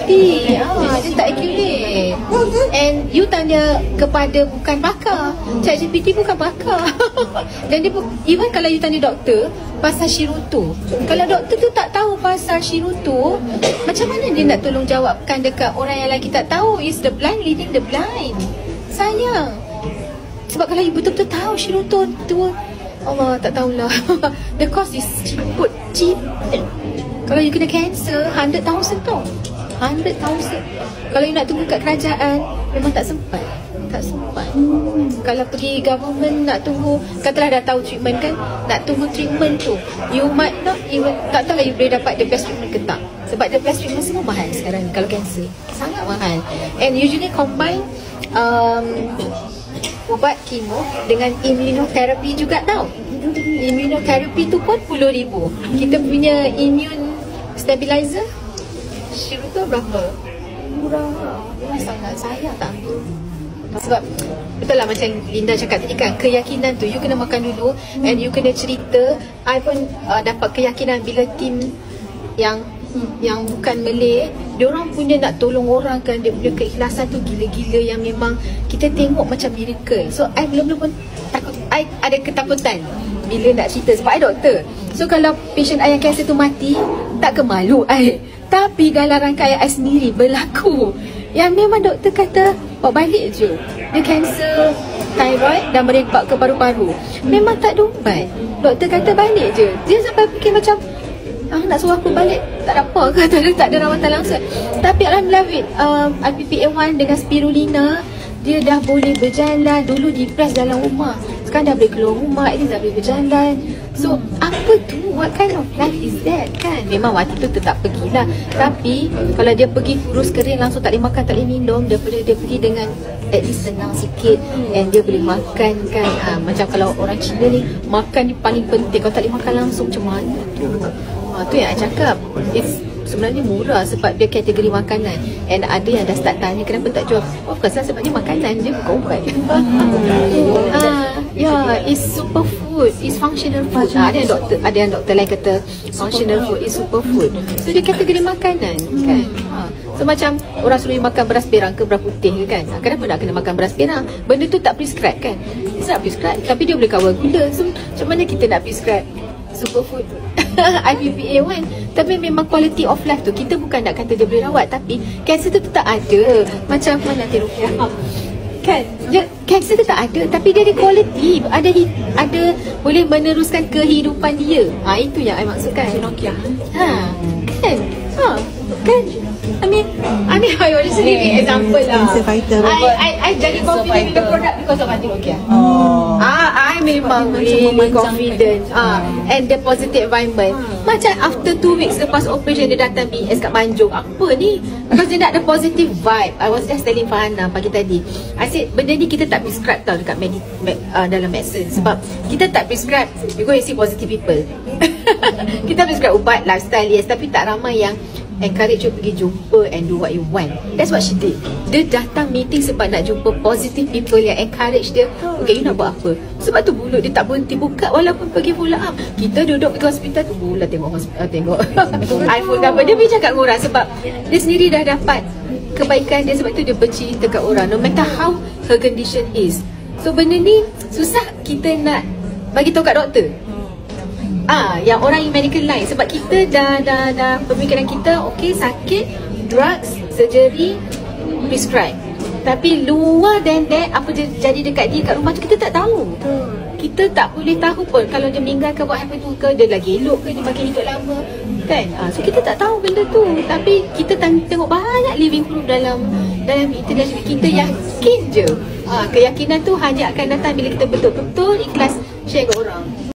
putih. Dia tak accurate. And you tanya kepada bukan pakar. ChatGPT bukan pakar. Dan dia even kalau you tanya doktor pasal Shiruto, kalau doktor tu tak tahu pasal Shiruto, macam mana dia nak tolong jawabkan dekat orang yang lagi tak tahu? Is the blind leading the blind? Sayang. Sebab kalau you betul-betul tahu Shiruto tu, Allah tak tahulah. The cost is cheap. Kalau you kena cancer 100,000 tau. 100,000. Kalau you nak tunggu kat kerajaan, memang tak sempat. Tak sempat. Kalau pergi government nak tunggu, katalah dah tahu treatment kan, nak tunggu treatment tu, you might not even, tak tahu lah you boleh dapat the best treatment ke tak. Sebab the best treatment semua mahal sekarang kalau cancer. Sangat mahal. And usually combine ubat kemo dengan immunotherapy juga tau. Immunotherapy tu pun RM10,000. Kita punya immune stabilizer Shiruto berapa? Murah sangat. Sayang tak ambil. Sebab betul lah macam Linda cakap tadi kan, keyakinan tu you kena makan dulu. And you kena cerita. I pun dapat keyakinan bila tim yang bukan Malay, diorang punya nak tolong orang kan, dia punya keikhlasan tu gila-gila yang memang kita tengok macam miracle. So I belum pun takut, I ada ketakutan bila nak cerita sebab I doktor. So kalau patient I yang cancer tu mati, tak ke malu I. Tapi dalam rangka I sendiri berlaku yang memang doktor kata bawa balik je. Dia cancer thyroid dan merebak ke paru-paru. Memang tak ada ubat. Doktor kata balik je. Dia sampai fikir macam nak suruh aku balik tak ada apa ke, tak ada rawatan langsung. Tapi alhamdulillah IPPA1 dengan spirulina, dia dah boleh berjalan. Dulu depress dalam rumah, sekarang dah boleh keluar rumah, at least dah boleh berjalan. So apa tu, what kind of life is that kan? Memang waktu tu tetap pergilah. Tapi kalau dia pergi kurus kering langsung, tak boleh makan, tak boleh minum, dia pergi dengan at least senang sikit. And dia boleh makan kan, macam kalau orang Cina ni, makan ni paling penting. Kalau tak boleh makan langsung macam mana tu? Tu yang I cakap, it's sebenarnya murah sebab dia kategori makanan. And ada yang dah start tanya kenapa tak jual. Of course lah, sebab dia makanan je, bukan ubat. It's superfood, it's functional food. Ada yang doktor lain kata functional food is superfood. So dia kategori makanan kan. So macam orang suruh makan beras perang ke beras putih ke kan, kenapa nak kena makan beras perang? Benda tu tak prescribe kan. Dia tak prescribe, tapi dia boleh kawal gula. So macam mana kita nak prescribe superfood IPPA1? Tapi memang quality of life tu, kita bukan nak kata dia boleh rawat, tapi kanser tu tetap ada. Macam mana nanti Rukiah kan, kanser tu tak ada, tapi dia ada quality, ada boleh meneruskan kehidupan dia. Itu yang I maksudkan. Rukiah kan, kan. I mean I already sendiri example lah. I jadi confident with the product because of Aunty Rukiah. I memang really confident. And the positive environment. Macam after 2 weeks lepas operation, dia datang BS kat Banjung. Apa ni? Because dia nak ada positive vibe. I was just telling Fahana pagi tadi, I said benda ni kita tak prescribe tau dekat dalam medicine. Sebab kita tak prescribe you go and see positive people. Kita prescribe ubat, lifestyle, yes, tapi tak ramai yang encourage you pergi jumpa and do what you want. That's what she did. Dia datang meeting sebab nak jumpa positive people yang encourage dia. Okay, you nak buat apa? Sebab tu mulut dia tak berhenti buka walaupun pergi follow up. Kita duduk pergi hospital tu mula tengok iPhone apa. Dia boleh cakap dengan orang sebab dia sendiri dah dapat kebaikan dia. Sebab tu dia benci dekat orang, no matter how her condition is. So benda ni susah kita nak bagi tahu kat doktor. Yang orang in medical line. Sebab kita dah pemikiran kita, okay, sakit, drugs, surgery, prescribe. Tapi luar than that, apa jadi dekat dia kat rumah tu, kita tak tahu. Kita tak boleh tahu pun kalau dia meninggalkan, what happen tu ke, dia lagi elok ke, dia makin hidup lama kan. So kita tak tahu benda tu. Tapi kita tengok banyak living proof dalam international. Kita yakin je. Keyakinan tu hanya akan datang bila kita betul-betul ikhlas share ke orang.